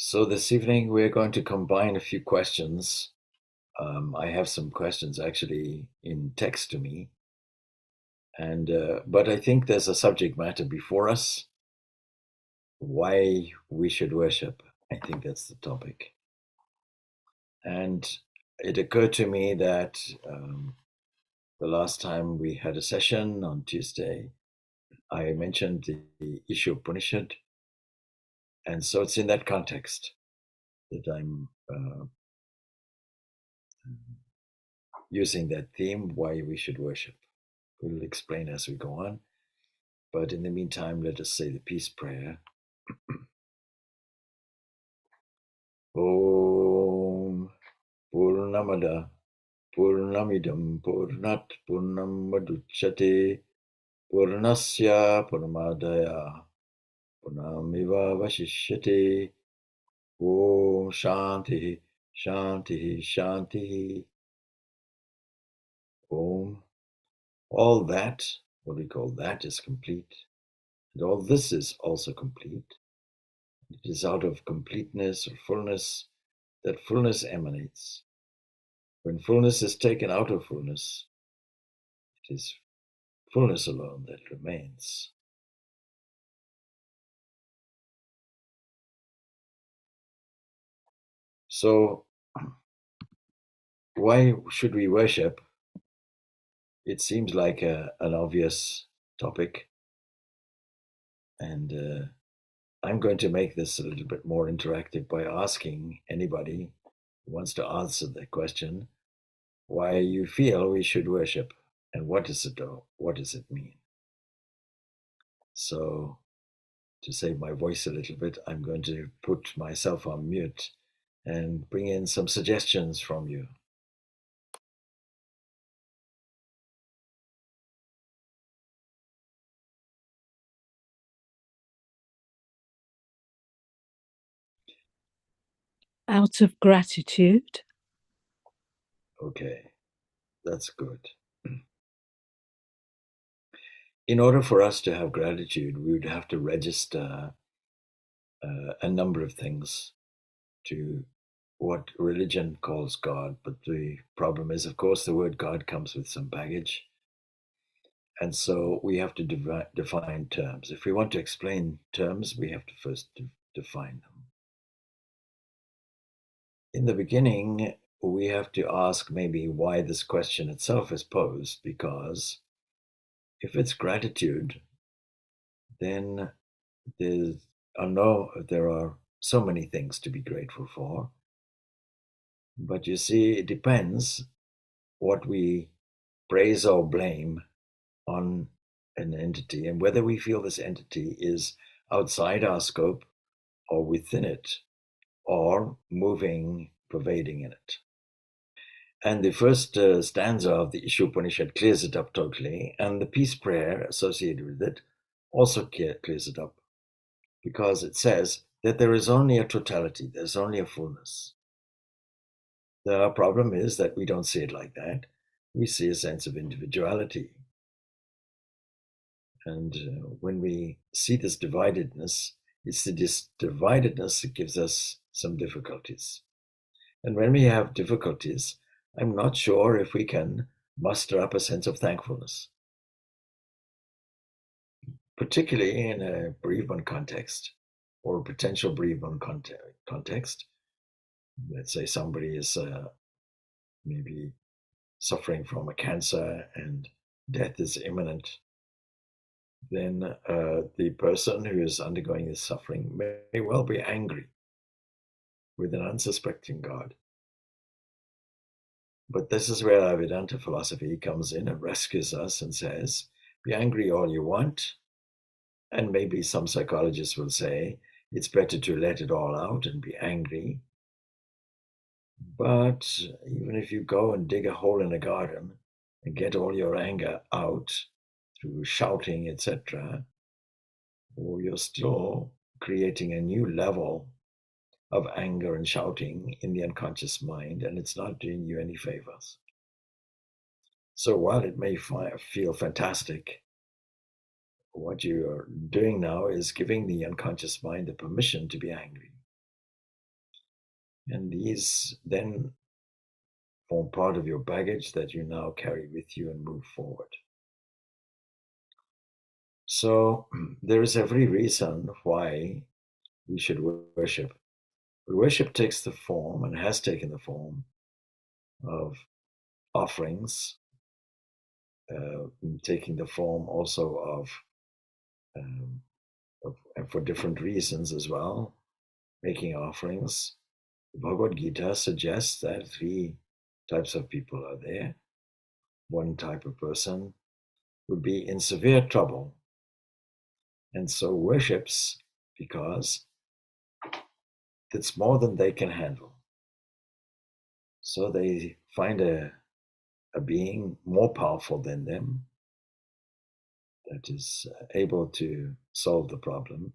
So this evening we're going to combine a few questions. I have some questions actually in text to me, and but I think there's a subject matter before us. Why we should worship. I think that's the topic. And it occurred to me that the last time we had a session on Tuesday, I mentioned the issue of Upanishad, and so it's in that context that I'm using that theme. Why we should worship. We'll explain as we go on. But in the meantime, let us say the peace prayer. Om Purnamada Purnamidam Purnat Purnam Madhuchate Purnasya Purnamadaya Purnamiva Vashishyate. Om Shanti Shanti Shanti. Om. All that, what we call that, is complete. And all this is also complete. It is out of completeness or fullness that fullness emanates. When fullness is taken out of fullness, it is fullness alone that remains. So, why should we worship? It seems like an obvious topic, and I'm going to make this a little bit more interactive by asking anybody who wants to answer that question why you feel we should worship and what does it do? What does it mean? So, to save my voice a little bit, I'm going to put myself on mute and bring in some suggestions from you. Out of gratitude. Okay, that's good. In order for us to have gratitude, we would have to register a number of things to what religion calls God. But the problem is, of course, the word God comes with some baggage. And so we have to define terms. If we want to explain terms, we have to first define them. In the beginning, we have to ask maybe why this question itself is posed, because if it's gratitude, then there are so many things to be grateful for. But you see, it depends what we praise or blame on an entity and whether we feel this entity is outside our scope or within it or moving, pervading in it. And the first stanza of the Upanishad clears it up totally, and the peace prayer associated with it also clears it up, because it says that there is only a totality, there's only a fullness. The problem is that we don't see it like that. We see a sense of individuality. And when we see this dividedness, it's this dividedness that gives us some difficulties. And when we have difficulties, I'm not sure if we can muster up a sense of thankfulness, particularly in a bereavement context or a potential bereavement context. Let's say somebody is maybe suffering from a cancer and death is imminent. Then the person who is undergoing this suffering may well be angry with an unsuspecting God. But this is where our Vedanta philosophy comes in and rescues us and says, be angry all you want. And maybe some psychologists will say it's better to let it all out and be angry. But even if you go and dig a hole in a garden and get all your anger out through shouting, etc., or you're still creating a new level of anger and shouting in the unconscious mind, and it's not doing you any favors. So while it may feel fantastic, what you're doing now is giving the unconscious mind the permission to be angry. And these then form part of your baggage that you now carry with you and move forward. So there is every reason why we should worship. But worship takes the form and has taken the form of offerings, taking the form also um, and for different reasons as well, making offerings. The Bhagavad Gita suggests that three types of people are there. One type of person would be in severe trouble and so worships because it's more than they can handle. So they find a being more powerful than them that is able to solve the problem.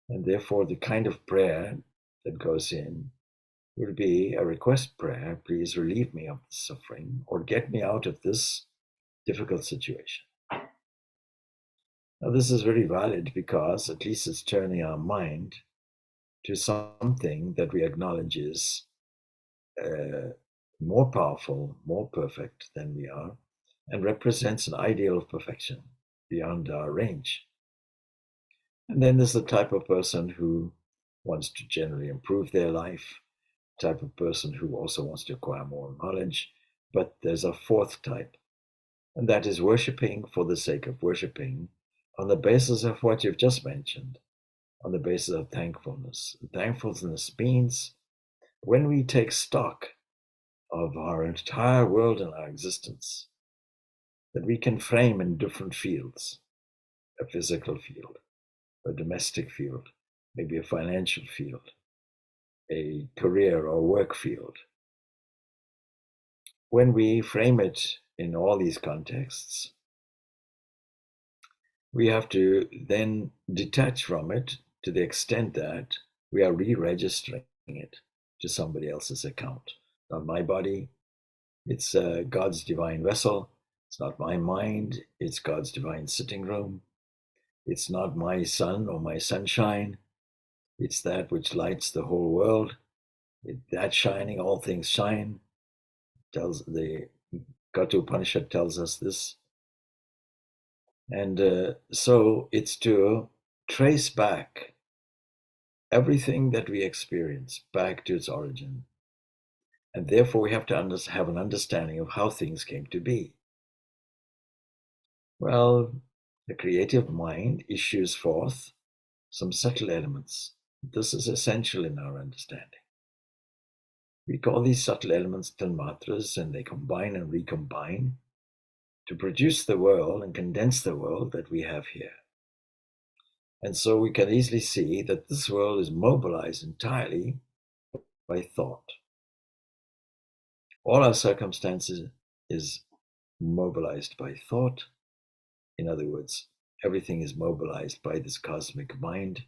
And therefore, the kind of prayer that goes in would be a request prayer: please relieve me of the suffering or get me out of this difficult situation. Now, this is very valid because at least it's turning our mind to something that we acknowledge is more powerful, more perfect than we are, and represents an ideal of perfection beyond our range. And then there's the type of person who wants to generally improve their life, type of person who also wants to acquire more knowledge. But there's a fourth type, and that is worshiping for the sake of worshiping on the basis of what you've just mentioned, on the basis of thankfulness. Thankfulness means when we take stock of our entire world and our existence, that we can frame in different fields: a physical field, a domestic field, maybe a financial field, a career or work field. When we frame it in all these contexts, we have to then detach from it to the extent that we are re-registering it to somebody else's account. Not my body, it's God's divine vessel. It's not my mind, it's God's divine sitting room. It's not my sun or my sunshine, it's that which lights the whole world. That shining, all things shine. Tells the Kata Upanishad tells us this. And so it's to trace back everything that we experience back to its origin. And therefore, we have to have an understanding of how things came to be. Well, the creative mind issues forth some subtle elements. This is essential in our understanding. We call these subtle elements tanmatras, and they combine and recombine to produce the world and condense the world that we have here. And so we can easily see that this world is mobilized entirely by thought. All our circumstances is mobilized by thought. In other words, everything is mobilized by this cosmic mind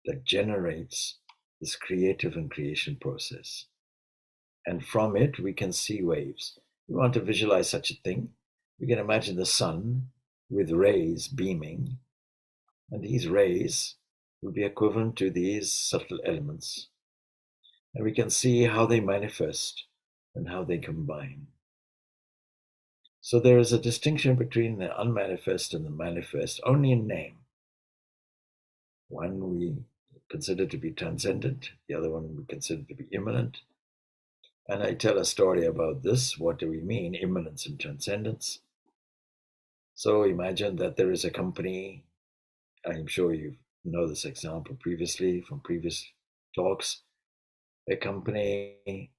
that generates this creative and creation process. And from it, we can see waves. We want to visualize such a thing. We can imagine the sun with rays beaming, and these rays will be equivalent to these subtle elements. And we can see how they manifest and how they combine. So there is a distinction between the unmanifest and the manifest only in name. One we consider to be transcendent, the other one we consider to be immanent. And I tell a story about this. What do we mean, immanence and transcendence? So imagine that there is a company. I'm sure you know this example previously from previous talks. A company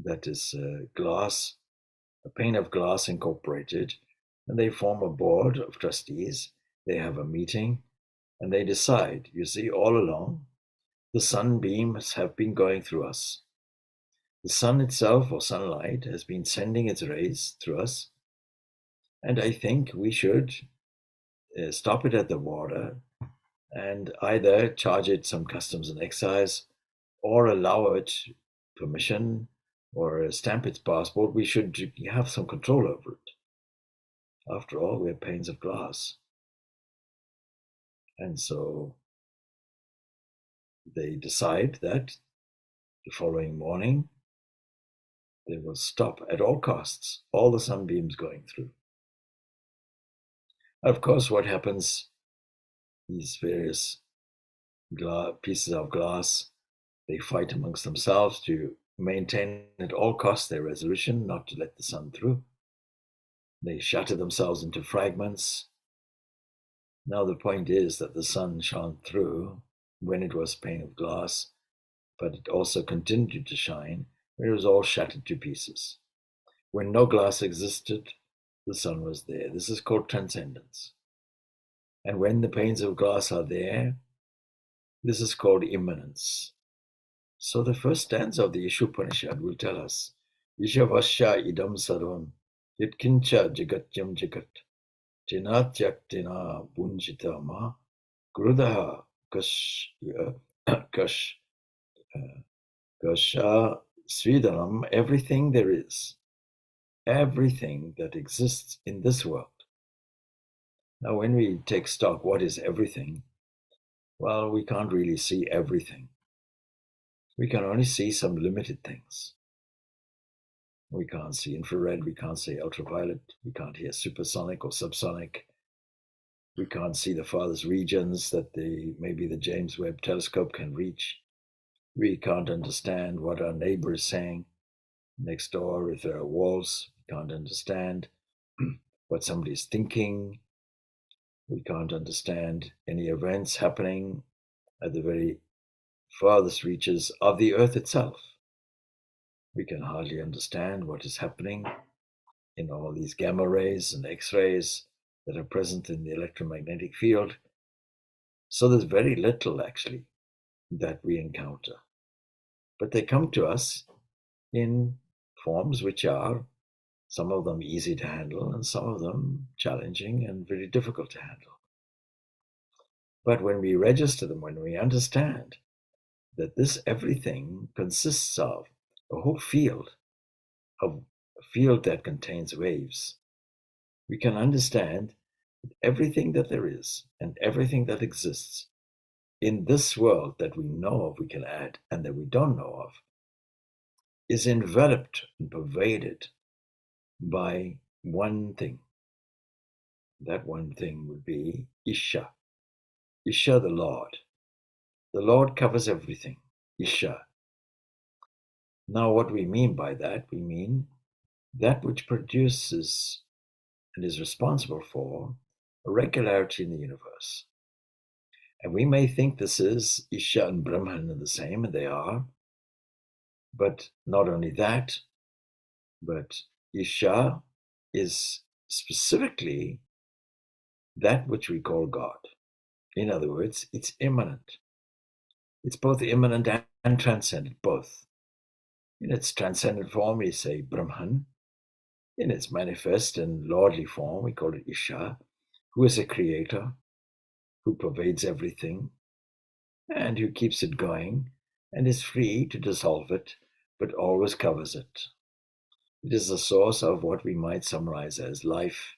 that is glass, a pane of glass incorporated, and they form a board of trustees. They have a meeting and they decide, you see, all along, the sunbeams have been going through us. The sun itself, or sunlight, has been sending its rays through us. And I think we should stop it at the border and either charge it some customs and excise or allow it permission or stamp its passport. We should have some control over it. After all, we're panes of glass. And so they decide that The following morning, they will stop at all costs, all the sunbeams going through. Of course, what happens, these various pieces of glass, they fight amongst themselves to maintain at all costs their resolution not to let the sun through. They shatter themselves into fragments. Now the point is that the sun shone through when it was pane of glass, but it also continued to shine when it was all shattered to pieces. When no glass existed, the sun was there. This is called transcendence. And when the panes of glass are there, this is called immanence. So the first stanza of the Ishopanishad will tell us, Ishavasya idam sarvam yatkincha jagatyam jagat tinatyatina bunjita ma grudaha kash kasha svidanam, everything there is, everything that exists in this world. Now, when we take stock, what is everything? Well, we can't really see everything. We can only see some limited things. We can't see infrared, we can't see ultraviolet, we can't hear supersonic or subsonic. We can't see the farthest regions that maybe the James Webb telescope can reach. We can't understand what our neighbor is saying next door if there are walls. We can't understand what somebody is thinking. We can't understand any events happening at the very farthest reaches of the earth itself. We can hardly understand what is happening in all these gamma rays and X-rays that are present in the electromagnetic field. So there's very little actually that we encounter. But they come to us in forms which are, some of them easy to handle and some of them challenging and very difficult to handle. But when we register them, when we understand that this everything consists of a whole field, of a field that contains waves, we can understand that everything that there is and everything that exists in this world that we know of, we can add, and that we don't know of, is enveloped and pervaded by one thing. That one thing would be Isha. Isha, the Lord. The Lord covers everything. Isha. Now, what we mean by that, we mean that which produces and is responsible for a regularity in the universe. And we may think this is Isha and Brahman are the same, and they are. But not only that, but Isha is specifically that which we call God. In other words, it's immanent. It's both immanent and transcendent, both. In its transcendent form, we say Brahman. In its manifest and lordly form, we call it Isha, who is a creator, who pervades everything, and who keeps it going, and is free to dissolve it, but always covers it. It is the source of what we might summarize as life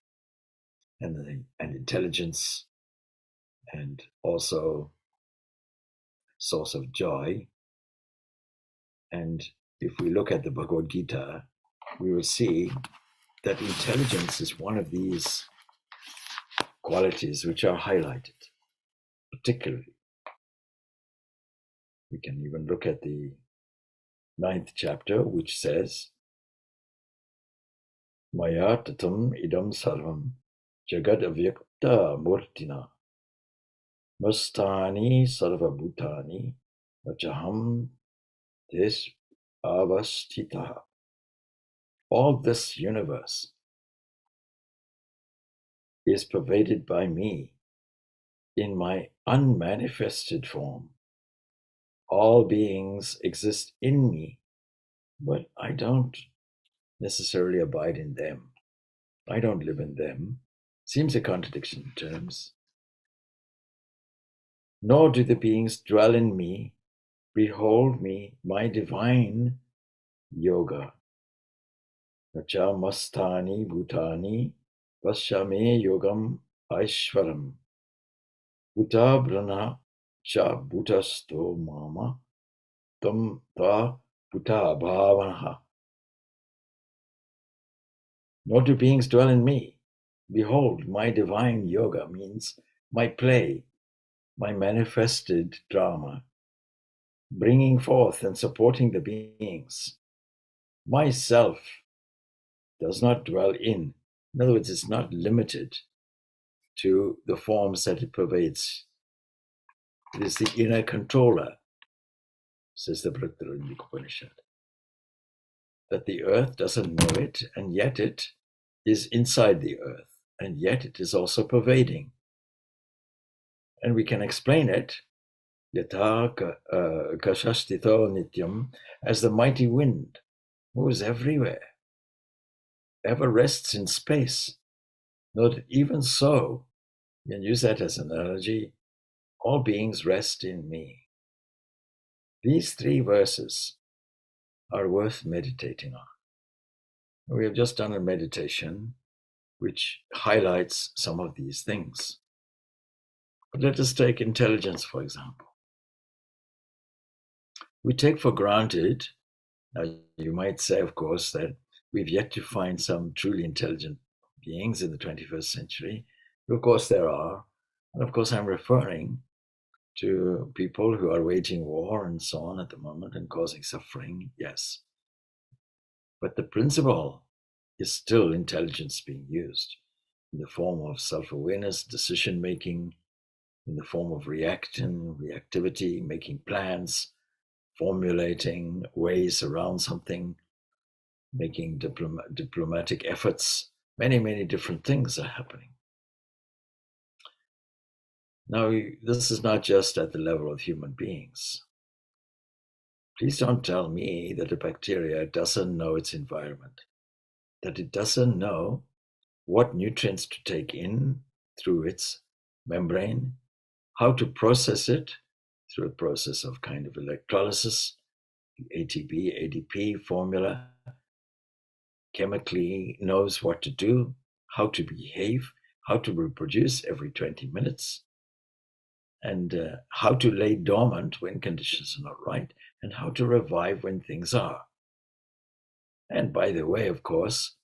and intelligence, and also source of joy. And if we look at the Bhagavad Gita, we will see that intelligence is one of these qualities which are highlighted, particularly. We can even look at the 9th chapter, which says, Maya tatam idam sarvam jagad avyakta murtina mastani sarva bhutani vachaham tes avastita. All this universe is pervaded by me in my unmanifested form. All beings exist in me, but I don't necessarily abide in them. I don't live in them. Seems a contradiction in terms. Nor do the beings dwell in me, behold me, my divine yoga. Nacha mastani bhutani pasyame yogam aishwaram. Bhuta brana cha bhutasto mama tam ta puta bhavanaha. Nor do beings dwell in me. Behold, my divine yoga means my play, my manifested drama, bringing forth and supporting the beings. Myself does not dwell in. In other words, it's not limited to the forms that it pervades. It is the inner controller, says the Brihadaranyaka Upanishad. That the earth doesn't know it, and yet it is inside the earth, and yet it is also pervading. And we can explain it, yatha kashastito nityam, as the mighty wind moves everywhere, ever rests in space. Note, even so, you can use that as an analogy, all beings rest in me. These three verses are worth meditating on. We have just done a meditation which highlights some of these things. But let us take intelligence, for example. We take for granted, you might say, of course, that we've yet to find some truly intelligent beings in the 21st century. Of course, there are. And of course, I'm referring to people who are waging war and so on at the moment and causing suffering, yes. But the principle is still intelligence being used in the form of self-awareness, decision-making, in the form of reactivity, making plans, formulating ways around something, making diplomatic efforts. Many, many different things are happening. Now, this is not just at the level of human beings. Please don't tell me that a bacteria doesn't know its environment, that it doesn't know what nutrients to take in through its membrane, how to process it through a process of kind of electrolysis, ATP, ADP formula, chemically knows what to do, how to behave, how to reproduce every 20 minutes, and how to lay dormant when conditions are not right, and how to revive when things are. And by the way, of course,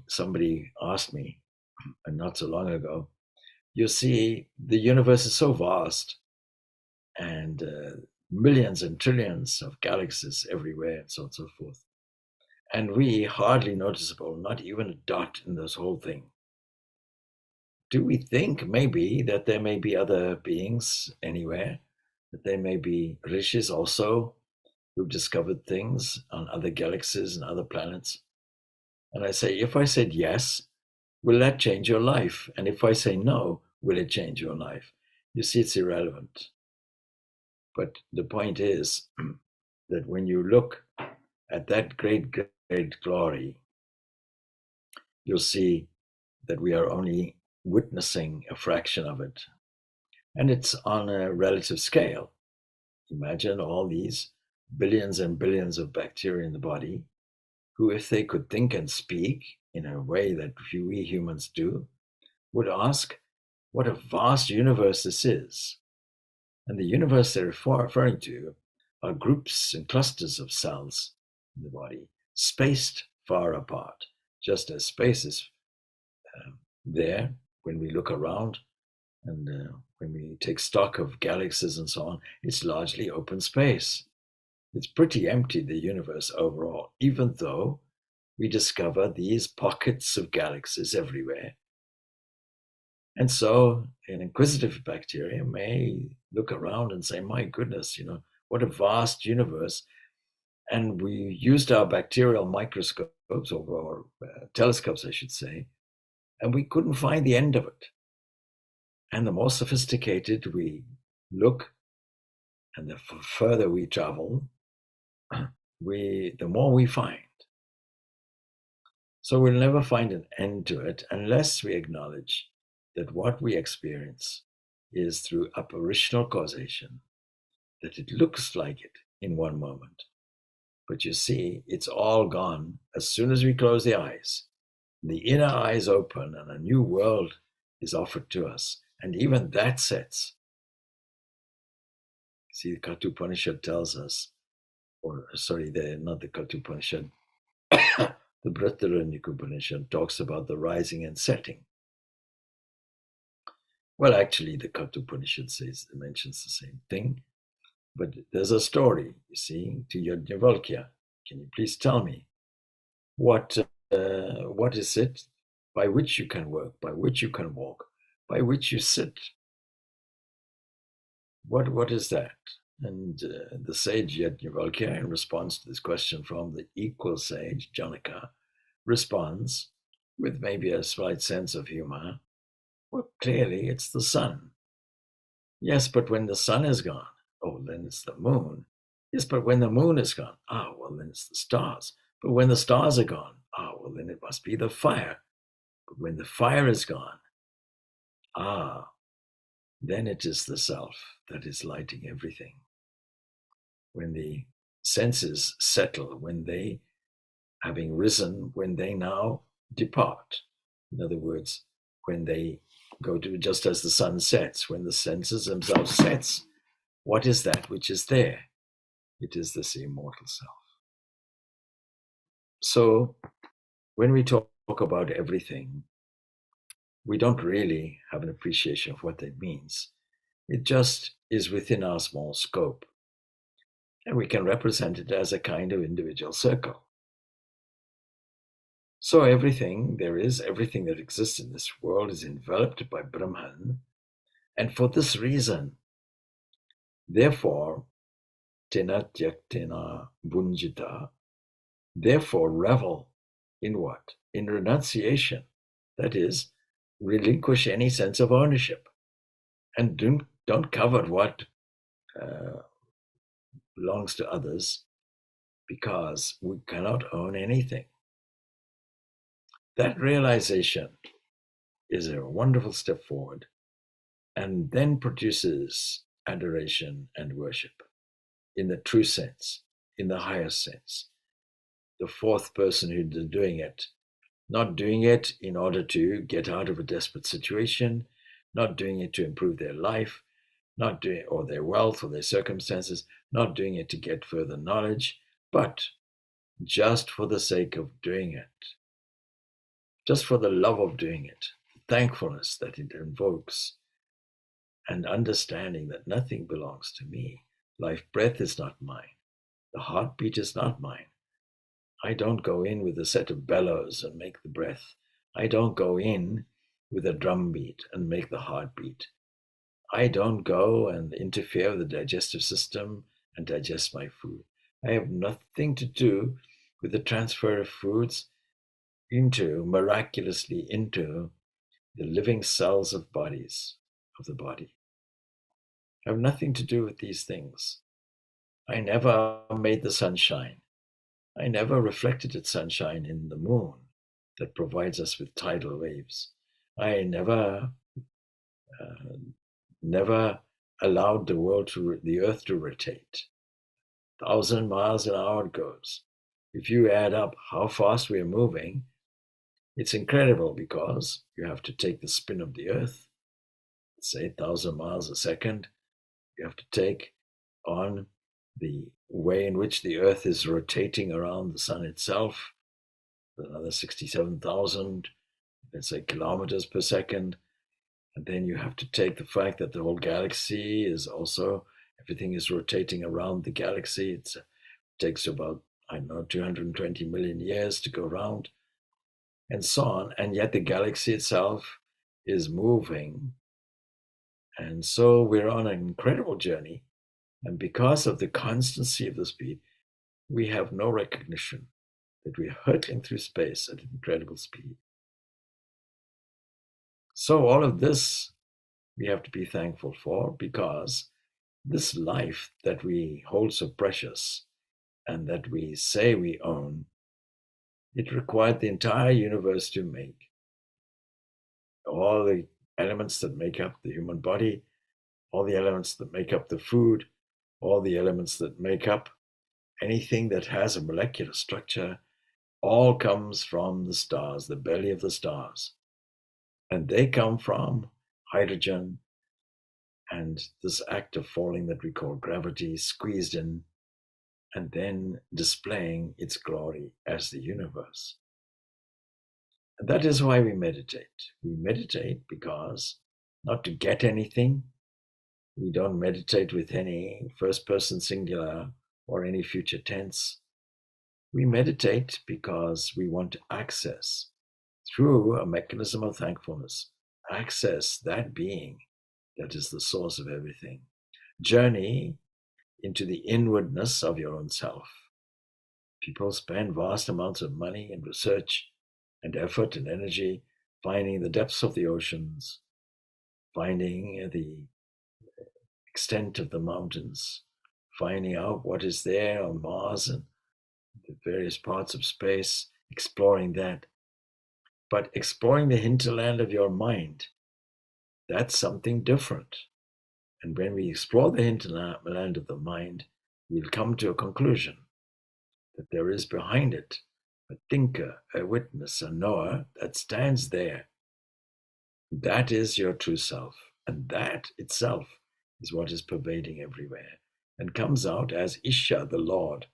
somebody asked me, and not so long ago, you see, the universe is so vast, and millions and trillions of galaxies everywhere, and so on and so forth. And we hardly noticeable, not even a dot in this whole thing. Do we think maybe that there may be other beings anywhere, that there may be rishis also who've discovered things on other galaxies and other planets? And I say, if I said yes, will that change your life? And if I say no, will it change your life? You see, it's irrelevant. But the point is that when you look at that great, great glory, you'll see that we are only witnessing a fraction of it. And it's on a relative scale. Imagine all these billions and billions of bacteria in the body who, if they could think and speak in a way that we humans do, would ask what a vast universe this is. And the universe they're referring to are groups and clusters of cells in the body, spaced far apart, just as space is there when we look around and when we take stock of galaxies and so on, it's largely open space. It's pretty empty, the universe overall, even though we discover these pockets of galaxies everywhere. And so an inquisitive bacteria may look around and say, my goodness, what a vast universe. And we used our bacterial microscopes or telescopes, I should say, and we couldn't find the end of it. And the more sophisticated we look and the further we travel, the more we find. So we'll never find an end to it unless we acknowledge that what we experience is through apparitional causation, that it looks like it in one moment. But you see, it's all gone as soon as we close the eyes. The inner eyes open and a new world is offered to us. And even that sets. See, the Kathopanishad tells us, or sorry, not the Kathopanishad, the Brihadaranyaka Upanishad talks about the rising and setting. Well, actually, the Kathopanishad mentions the same thing, but there's a story, you see, to Yajnavalkya. Can you please tell me what is it by which you can work, by which you can walk, by which you sit? What is that? And the sage Yajnavalkya, in response to this question from the equal sage Janaka, responds with maybe a slight sense of humor. Well, clearly it's the sun. Yes, but when the sun is gone, oh, then it's the moon. Yes, but when the moon is gone, well, then it's the stars. But when the stars are gone, well, then it must be the fire. But when the fire is gone, then it is the self that is lighting everything. When the senses settle, when they, having risen, when they now depart. In other words, when they go to, just as the sun sets, when the senses themselves sets, what is that which is there? It is this immortal self. So when we talk about everything, we don't really have an appreciation of what that means. It just is within our small scope. And we can represent it as a kind of individual circle. So everything that exists in this world is enveloped by Brahman. And for this reason, therefore, tena tyaktena bunjita, therefore revel in what? In renunciation. That is, relinquish any sense of ownership. And don't covet what belongs to others, because we cannot own anything. That realization is a wonderful step forward, and then produces adoration and worship in the true sense, in the highest sense. The fourth person who is doing it, not doing it in order to get out of a desperate situation, not doing it to improve their life, not doing or their wealth or their circumstances, not doing it to get further knowledge, but just for the sake of doing it, just for the love of doing it, thankfulness that it invokes, and understanding that nothing belongs to me. Life breath is not mine. The heartbeat is not mine. I don't go in with a set of bellows and make the breath. I don't go in with a drum beat and make the heartbeat. I don't go and interfere with the digestive system and digest my food. I have nothing to do with the transfer of foods miraculously into the living cells of the body. I have nothing to do with these things. I never made the sun shine. I never reflected its sunshine in the moon that provides us with tidal waves. I never allowed the earth to rotate. 1,000 miles an hour it goes. If you add up how fast we are moving, it's incredible, because you have to take the spin of the earth. It's 8,000 miles a second. You have to take on the way in which the earth is rotating around the sun itself, another 67,000, let's say, kilometers per second. And then you have to take the fact that the whole galaxy is also, everything is rotating around the galaxy. It takes about, 220 million years to go around, and so on. And yet the galaxy itself is moving. And so we're on an incredible journey. And because of the constancy of the speed, we have no recognition that we're hurtling through space at incredible speed. So all of this we have to be thankful for, because this life that we hold so precious and that we say we own, it required the entire universe to make. All the elements that make up the human body, all the elements that make up the food, all the elements that make up anything that has a molecular structure, all comes from the stars, the belly of the stars. And they come from hydrogen And this act of falling that we call gravity is squeezed in and then displaying its glory as the universe. And that is why we meditate. We meditate because not to get anything. We don't meditate with any first person singular or any future tense. We meditate because we want to access, through a mechanism of thankfulness, access that being that is the source of everything. Journey into the inwardness of your own self. People spend vast amounts of money and research and effort and energy finding the depths of the oceans, finding the extent of the mountains, finding out what is there on Mars and the various parts of space, exploring that. But exploring the hinterland of your mind, that's something different. And when we explore the hinterland of the mind, we'll come to a conclusion that there is behind it a thinker, a witness, a knower that stands there. That is your true self. And that itself is what is pervading everywhere and comes out as Isha, the Lord.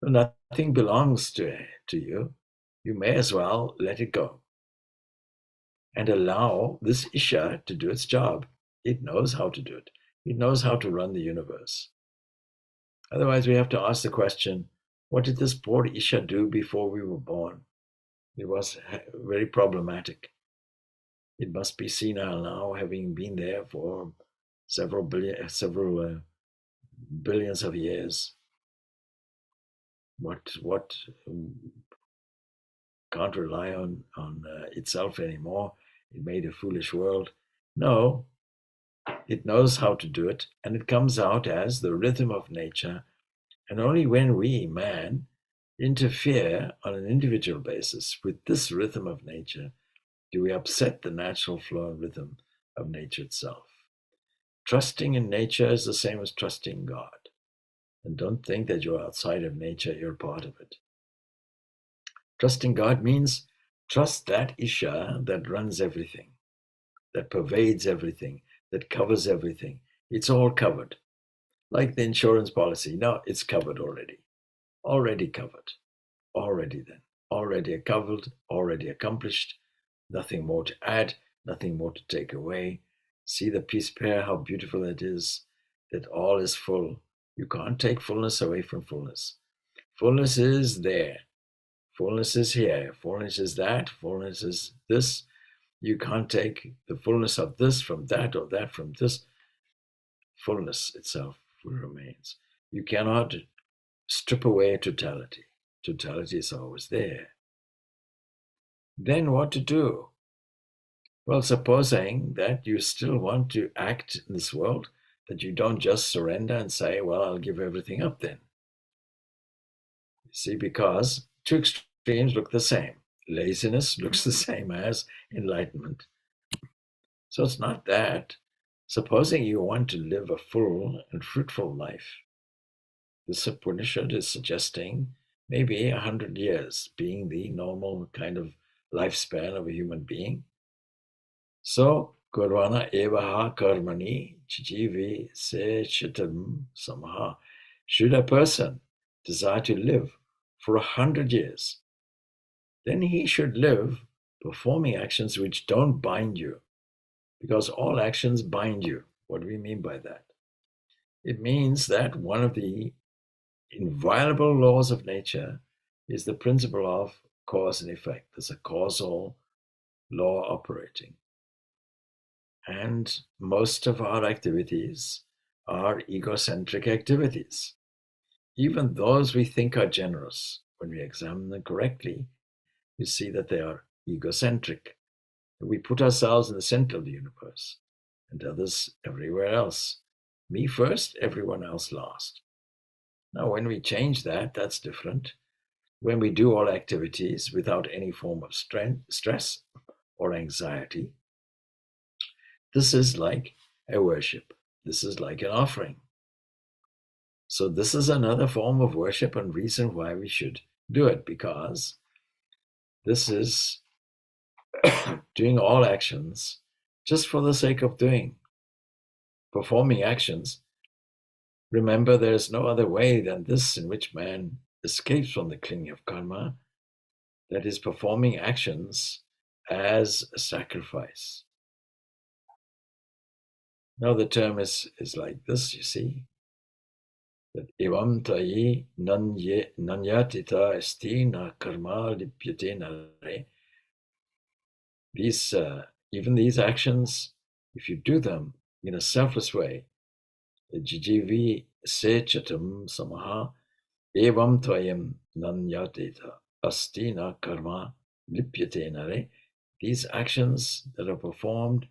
Nothing belongs to you. You may as well let it go and allow this Isha to do its job. It knows how to do it. It knows how to run the universe. Otherwise, we have to ask the question, what did this poor Isha do before we were born? It was very problematic. It must be senile now, having been there for several billions of years. What can't rely on itself anymore? It made a foolish world. No, it knows how to do it, and it comes out as the rhythm of nature. And only when we, man, interfere on an individual basis with this rhythm of nature do we upset the natural flow and rhythm of nature itself. Trusting in nature is the same as trusting God. And don't think that you're outside of nature, you're part of it. Trusting God means trust that Isha that runs everything, that pervades everything, that covers everything. It's all covered. Like the insurance policy. No, it's covered already. Already covered. Already then. Already covered, already accomplished. Nothing more to add, nothing more to take away. See the peace pair, how beautiful it is, that all is full. You can't take fullness away from fullness. Fullness is there. Fullness is here. Fullness is that. Fullness is this. You can't take the fullness of this from that or that from this. Fullness itself remains. You cannot strip away totality. Totality is always there. Then what to do? Well, supposing that you still want to act in this world, that you don't just surrender and say, well, I'll give everything up then. You see, because two extremes look the same. Laziness looks the same as enlightenment. So it's not that. Supposing you want to live a full and fruitful life, this Upanishad is suggesting maybe 100 years being the normal kind of lifespan of a human being. So, Kurvana evaha karmani chijivi se chitam samaha. Should a person desire to live for 100 years, then he should live performing actions which don't bind you, because all actions bind you. What do we mean by that? It means that one of the inviolable laws of nature is the principle of cause and effect. There's a causal law operating. And most of our activities are egocentric activities. Even those we think are generous, when we examine them correctly, you see that they are egocentric. We put ourselves in the center of the universe and others everywhere else. Me first, everyone else last. Now, when we change that, that's different. When we do all activities without any form of stress or anxiety, this is like a worship. This is like an offering. So this is another form of worship and reason why we should do it, because this is doing all actions just for the sake of doing. performing actions, remember there is no other way than this in which man escapes from the clinging of karma, that is, performing actions as a sacrifice. Now the term is like this, you see, that evam tayi nanyatita esti na karma lipyate nare. These, even these actions, if you do them in a selfless way, jijivi se chatam samaha evam tvayam nanyatita asti na karma lipyate nare. These actions that are performed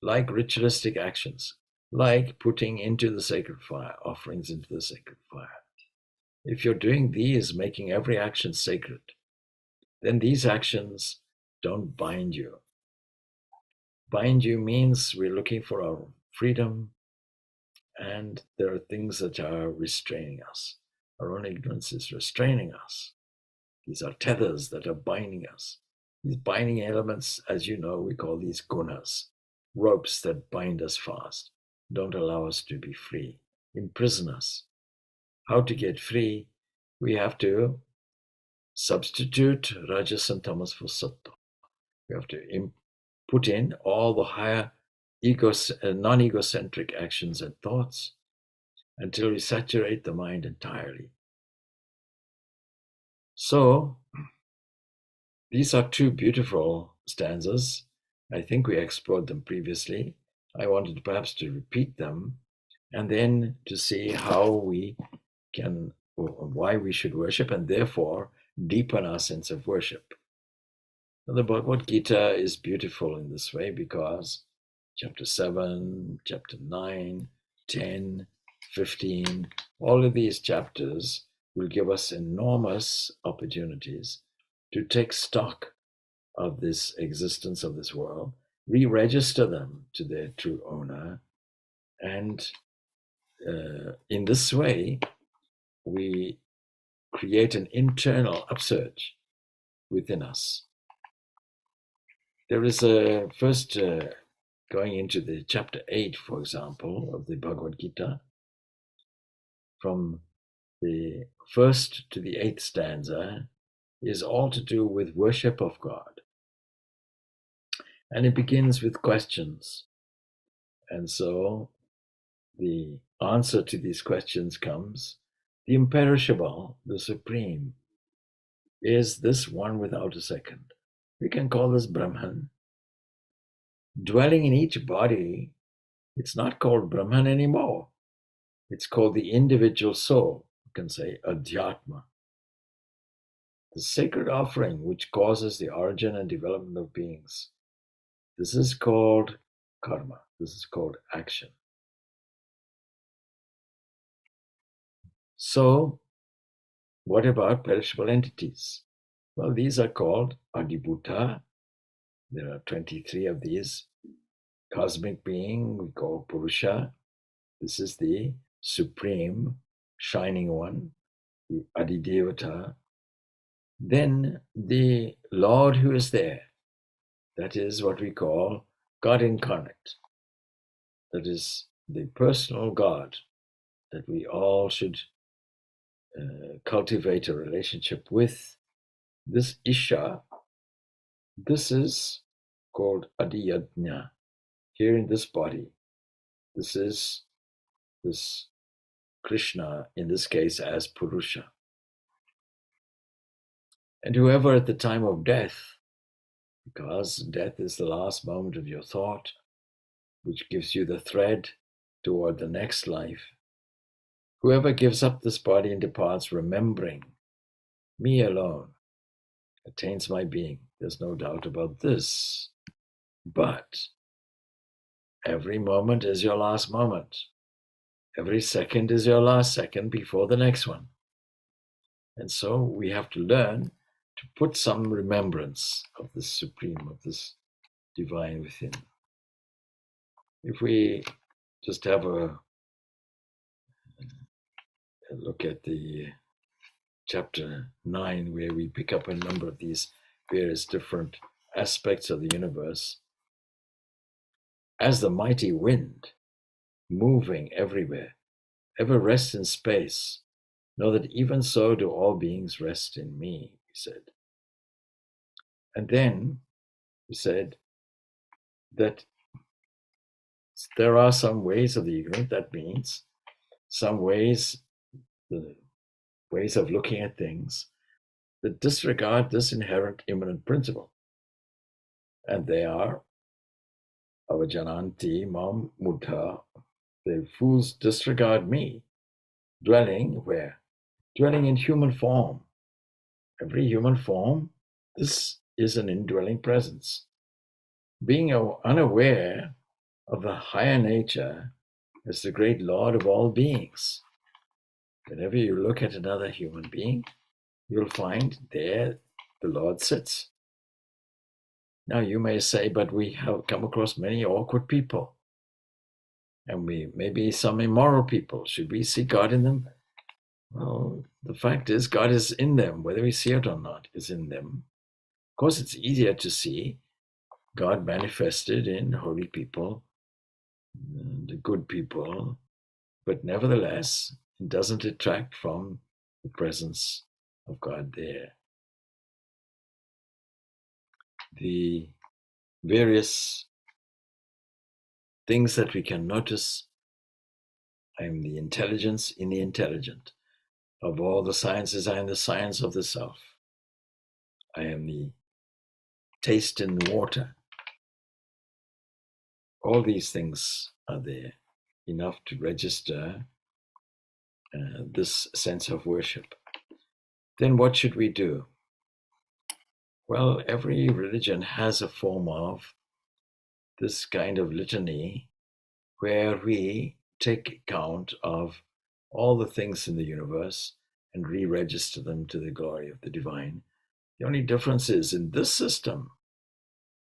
like ritualistic actions, like putting into the sacred fire, offerings into the sacred fire. If you're doing these, making every action sacred, then these actions don't bind you. Bind you means we're looking for our freedom, and there are things that are restraining us. Our own ignorance is restraining us. These are tethers that are binding us. These binding elements, as you know, we call these gunas, ropes that bind us fast, don't allow us to be free, imprison us. How to get free? We have to substitute rajas and tamas for sattva. We have to put in all the higher non-egocentric actions and thoughts until we saturate the mind entirely. So, these are two beautiful stanzas. I think we explored them previously. I wanted perhaps to repeat them and then to see how we can, or why we should worship, and therefore deepen our sense of worship. The Bhagavad Gita is beautiful in this way because chapter 7, chapter 9, 10, 15, all of these chapters will give us enormous opportunities to take stock of this existence of this world, re-register them to their true owner, and in this way, we create an internal upsurge within us. There is a first, going into the chapter 8, for example, of the Bhagavad Gita, from the first to the 8th stanza, is all to do with worship of God. And it begins with questions. And so the answer to these questions comes: the imperishable, the supreme, is this one without a second. We can call this Brahman. Dwelling in each body, it's not called Brahman anymore. It's called the individual soul. You can say Adhyatma. The sacred offering which causes the origin and development of beings. This is called karma. This is called action. So, what about perishable entities? Well, these are called Adibhuta. There are 23 of these. Cosmic being we call Purusha. This is the supreme, shining one, the Adidevata. Then the Lord who is there, that is what we call God incarnate. That is the personal God that we all should cultivate a relationship with. This Isha, this is called Adiyajna. Here in this body, this is this Krishna, in this case as Purusha. And whoever at the time of death, because death is the last moment of your thought, which gives you the thread toward the next life, whoever gives up this body and departs remembering me alone attains my being. There's no doubt about this. But every moment is your last moment. Every second is your last second before the next one. And so we have to learn to put some remembrance of this supreme, of this divine within. If we just have a look at the chapter 9, where we pick up a number of these various different aspects of the universe. As the mighty wind moving everywhere, ever rest in space. Know that even so do all beings rest in me, he said. And then he said that there are some ways of the ignorant. That means some ways, the ways of looking at things, that disregard this inherent immanent principle. And they are avajananti mam muddha. The fools disregard me, dwelling where? Dwelling in human form. Every human form, this is an indwelling presence. Being unaware of the higher nature as the great Lord of all beings. Whenever you look at another human being, you'll find there the Lord sits. Now you may say, but we have come across many awkward people, and we maybe some immoral people. Should we see God in them? Well, the fact is, God is in them, whether we see it or not, is in them. Of course, it's easier to see God manifested in holy people, the good people, but nevertheless, it doesn't detract from the presence of God there. The various things that we can notice. I am the intelligence in the intelligent. Of all the sciences, I am the science of the self. I am the taste in the water. All these things are there, enough to register this sense of worship. Then what should we do? Well, every religion has a form of this kind of litany where we take account of all the things in the universe and re-register them to the glory of the divine. The only difference is in this system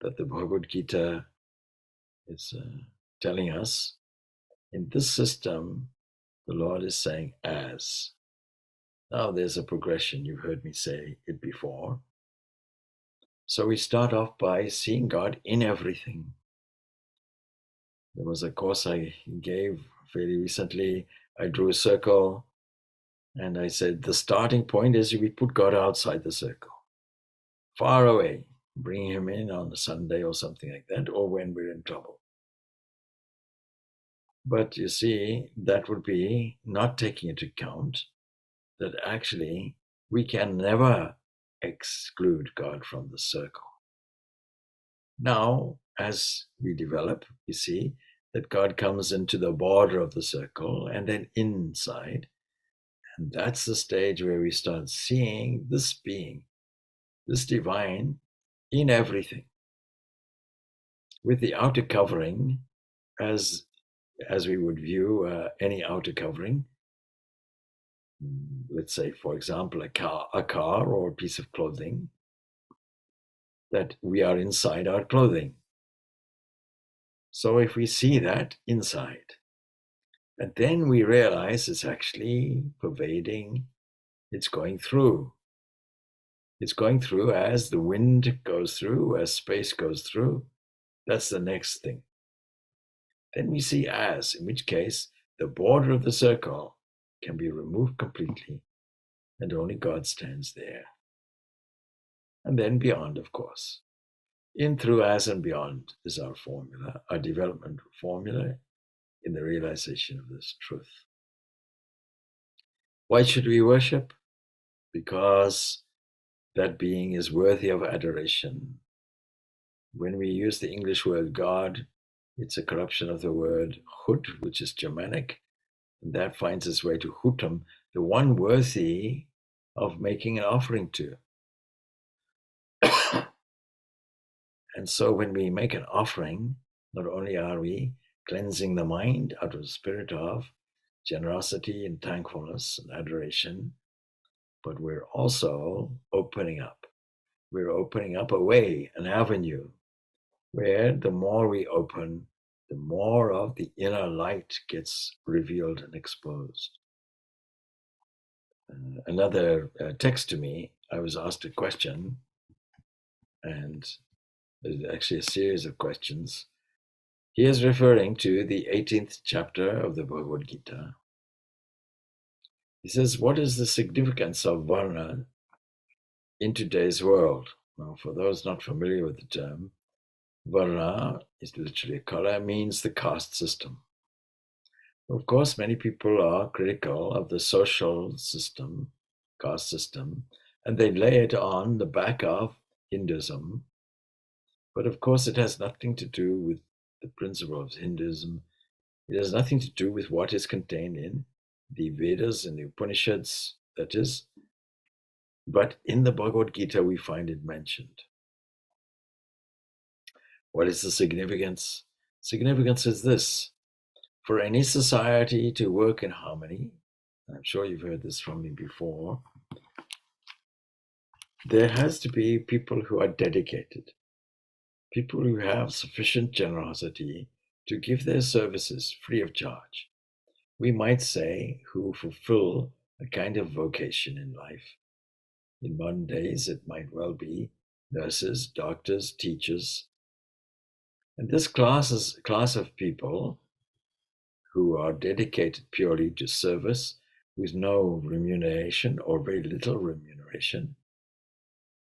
that the Bhagavad Gita is telling us, in this system, the Lord is saying as. Now there's a progression. You've heard me say it before. So we start off by seeing God in everything. There was a course I gave fairly recently. I drew a circle and I said, the starting point is we put God outside the circle, far away, bring him in on a Sunday or something like that, or when we're in trouble. But you see, that would be not taking into account that actually we can never exclude God from the circle. Now, as we develop, we see that God comes into the border of the circle and then inside. And that's the stage where we start seeing this being, this divine, in everything, with the outer covering as we would view any outer covering. Let's say, for example, a car or a piece of clothing, that we are inside our clothing. So if we see that inside, and then we realize it's actually pervading, it's going through. It's going through as the wind goes through, as space goes through. That's the next thing. Then we see as, in which case the border of the circle can be removed completely and only God stands there. And then beyond, of course. In, through, as, and beyond is our formula, our development formula in the realization of this truth. Why should we worship? Because that being is worthy of adoration. When we use the English word God, it's a corruption of the word hut, which is Germanic, and that finds its way to hutum, the one worthy of making an offering to. And so when we make an offering, not only are we cleansing the mind out of the spirit of generosity and thankfulness and adoration, but we're also opening up. We're opening up a way, an avenue, where the more we open, the more of the inner light gets revealed and exposed. Another text to me, I was asked a question, and there's actually a series of questions. He is referring to the 18th chapter of the Bhagavad Gita. He says, what is the significance of Varna in today's world? Now, for those not familiar with the term, Varna is literally a color, means the caste system. Of course, many people are critical of the social system, caste system, and they lay it on the back of Hinduism. But of course, it has nothing to do with the principle of Hinduism. It has nothing to do with what is contained in the Vedas and the Upanishads, that is. But in the Bhagavad Gita, we find it mentioned. What is the significance? Significance is this: for any society to work in harmony, I'm sure you've heard this from me before, there has to be people who are dedicated, people who have sufficient generosity to give their services free of charge. We might say who fulfill a kind of vocation in life. In modern days, it might well be nurses, doctors, teachers. And this class of people who are dedicated purely to service with no remuneration or very little remuneration.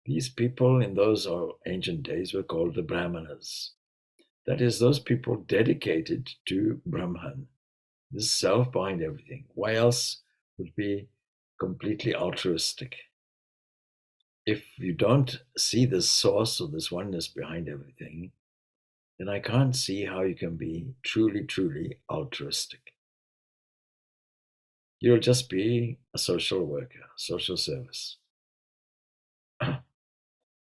These people in those ancient days were called the Brahmanas. That is, those people dedicated to Brahman, this self behind everything. Why else would be completely altruistic? If you don't see this source or this oneness behind everything, then I can't see how you can be truly, truly altruistic. You'll just be a social worker, social service.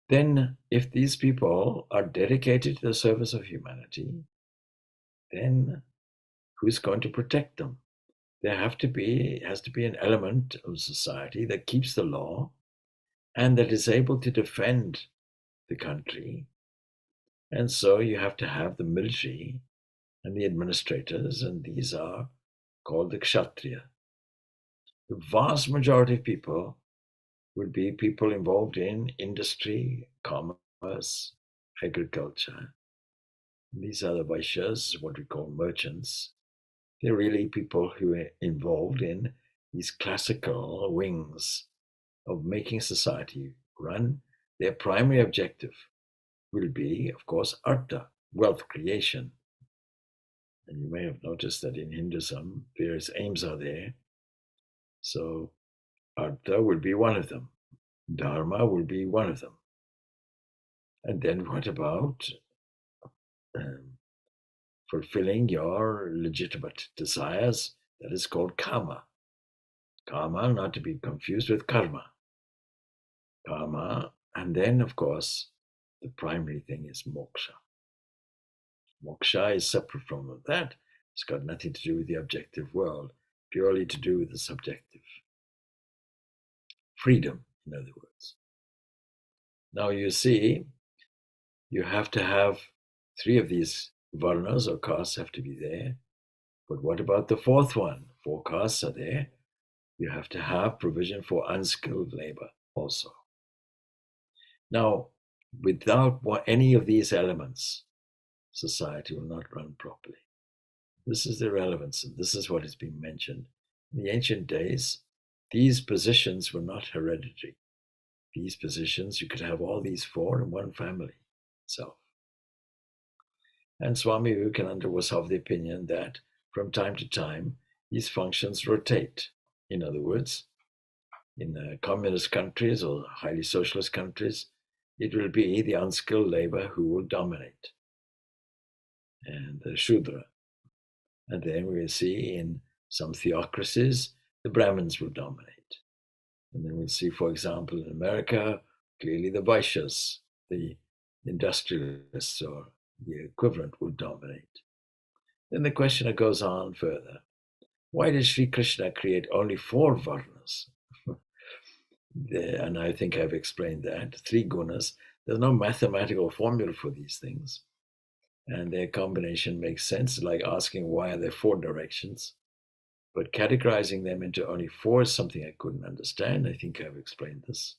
Then, if these people are dedicated to the service of humanity, then who's going to protect them? There has to be an element of society that keeps the law and that is able to defend the country. And so you have to have the military and the administrators, and these are called the Kshatriya. The vast majority of people would be people involved in industry, commerce, agriculture. These are the Vaishyas, what we call merchants. They're really people who are involved in these classical wings of making society run. Their primary objective will be, of course, artha, wealth creation. And you may have noticed that in Hinduism, various aims are there. So artha will be one of them. Dharma will be one of them. And then what about fulfilling your legitimate desires? That is called kama. Kama, not to be confused with karma. Kama, and then, of course, the primary thing is moksha. Moksha is separate from that. It's got nothing to do with the objective world, purely to do with the subjective. Freedom, in other words. Now you see, you have to have 3 of these varnas or castes have to be there. But what about the 4th one? 4 castes are there. You have to have provision for unskilled labor also. Now, without any of these elements, society will not run properly. This is the relevance, and this is what is being mentioned. In the ancient days, these positions were not hereditary. These positions, you could have all these 4 in one family itself. And Swami Vivekananda was of the opinion that from time to time, these functions rotate. In other words, in communist countries or highly socialist countries, it will be the unskilled labor who will dominate, and the Shudra. And then we will see in some theocracies, the Brahmins will dominate. And then we'll see, for example, in America, clearly the Vaishyas, the industrialists or the equivalent will dominate. Then the questioner goes on further. Why did Sri Krishna create only 4 varnas? And I think I've explained that. 3 gunas. There's no mathematical formula for these things. And their combination makes sense, like asking why are there 4 directions? But categorizing them into only 4 is something I couldn't understand. I think I've explained this.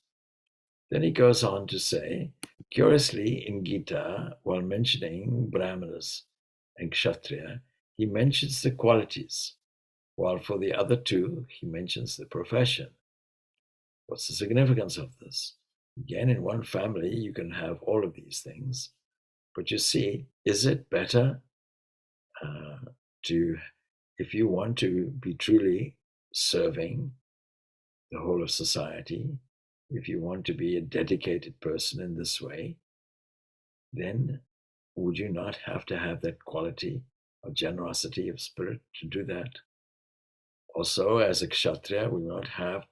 Then he goes on to say, curiously in Gita, while mentioning Brahmanas, and Kshatriya, he mentions the qualities, while for the other two, he mentions the profession. What's the significance of this? Again, in one family, you can have all of these things, but you see, is it better uh, to, if you want to be truly serving the whole of society, if you want to be a dedicated person in this way, then would you not have to have that quality of generosity of spirit to do that? Also, as a kshatriya, we will not have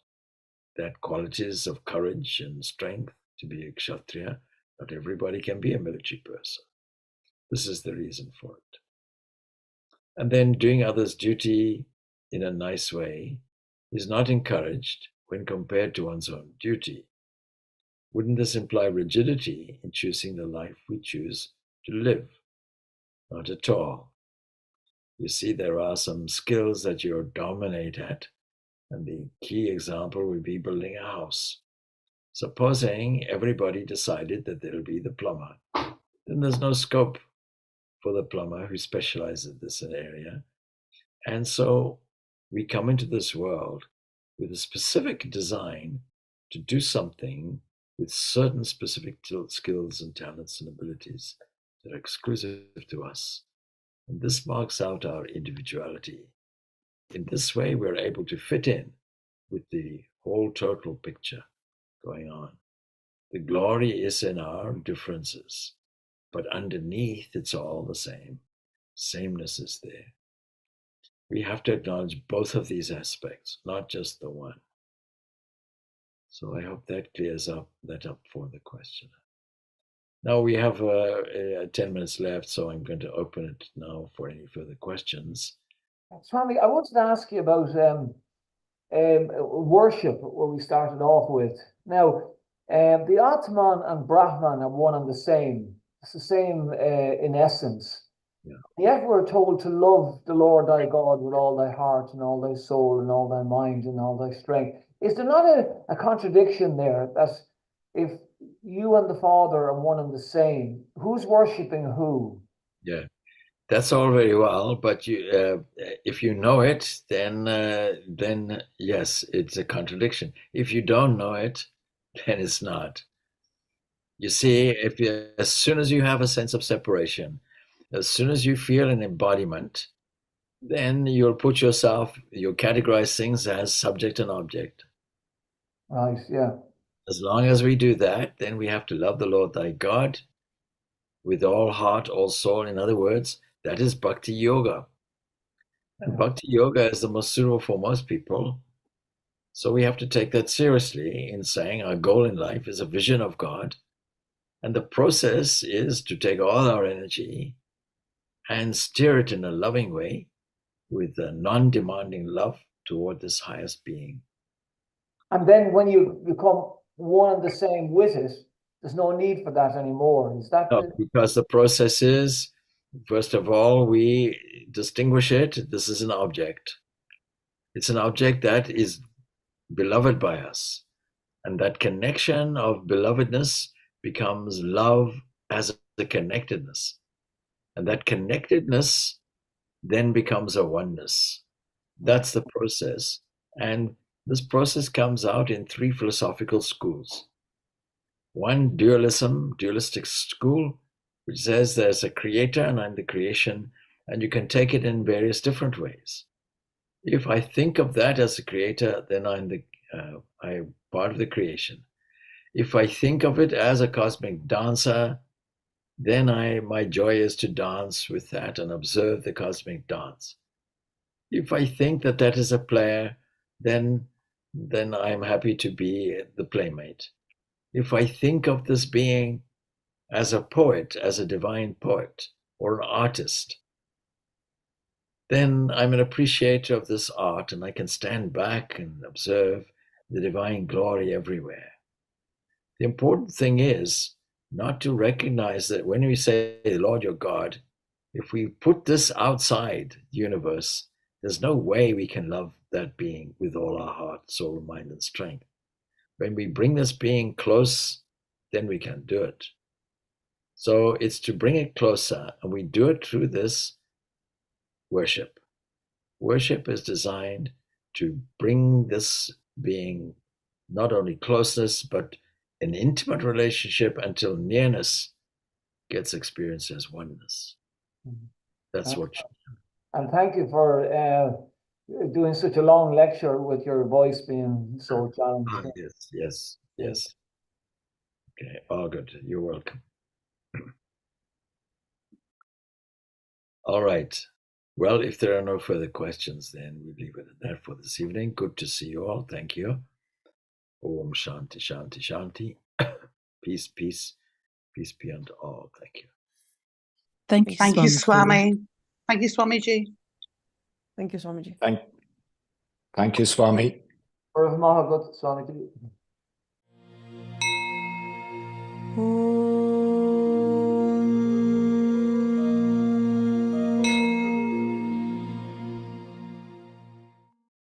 that qualities of courage and strength to be a kshatriya. Not everybody can be a military person. This is the reason for it. And then doing others' duty in a nice way is not encouraged when compared to one's own duty. Wouldn't this imply rigidity in choosing the life we choose to live? Not at all. You see, there are some skills that you dominate at, and the key example would be building a house. Supposing everybody decided that they'll be the plumber, then there's no scope for the plumber who specializes in this area. And so we come into this world with a specific design to do something with certain specific skills and talents and abilities that are exclusive to us. And this marks out our individuality. In this way, we're able to fit in with the whole total picture going on. The glory is in our differences, but underneath it's all the same. Sameness is there. We have to acknowledge both of these aspects, not just the one. So I hope that clears that up for the questioner. Now we have 10 minutes left, so I'm going to open it now for any further questions. Swami, I wanted to ask you about worship, where we started off with. Now, the Atman and Brahman are one and the same. It's the same in essence. Yeah. Yet we're told to love the Lord thy God with all thy heart and all thy soul and all thy mind and all thy strength. Is there not a contradiction there that if you and the Father are one and the same, who's worshipping who? Yeah, that's all very well, but if you know it, then yes, it's a contradiction. If you don't know it, then it's not. You see, as soon as you have a sense of separation, as soon as you feel an embodiment, then you'll categorize things as subject and object. Right, yeah. As long as we do that, then we have to love the Lord thy God with all heart, all soul. In other words, that is bhakti yoga. And bhakti yoga is the most suitable for most people. So we have to take that seriously in saying our goal in life is a vision of God. And the process is to take all our energy and steer it in a loving way with a non-demanding love toward this highest being. And then when you become one and the same with it, there's no need for that anymore. Is that No, because the process is, first of all, we distinguish it. This is an object. It's an object that is beloved by us. And that connection of belovedness becomes love as a connectedness. And that connectedness then becomes a oneness. That's the process. And this process comes out in three philosophical schools. One, dualistic school, which says there's a creator and I'm the creation, and you can take it in various different ways. If I think of that as a creator, then I'm part of the creation. If I think of it as a cosmic dancer, then my joy is to dance with that and observe the cosmic dance. If I think that that is a player, then I'm happy to be the playmate. If I think of this being as a poet, as a divine poet or an artist, then I'm an appreciator of this art and I can stand back and observe the divine glory everywhere. The important thing is not to recognize that when we say, Lord your God, if we put this outside the universe, there's no way we can love that being with all our heart, soul, mind, and strength. When we bring this being close, then we can do it. So it's to bring it closer, and we do it through this worship. Worship is designed to bring this being not only closeness, but an intimate relationship until nearness gets experienced as oneness. That's what. And thank you for doing such a long lecture with your voice being so challenged. Yes. Okay, all good. You're welcome. All right. Well, if there are no further questions, then we leave it at that for this evening. Good to see you all. Thank you. Om Shanti, Shanti, Shanti. Peace, peace, peace be unto all. Thank you. Thank you, Thank you, Swami. Swami. Thank you, Swamiji. Thank you, Swamiji. Thank you, Swami. Mahagat Swamiji.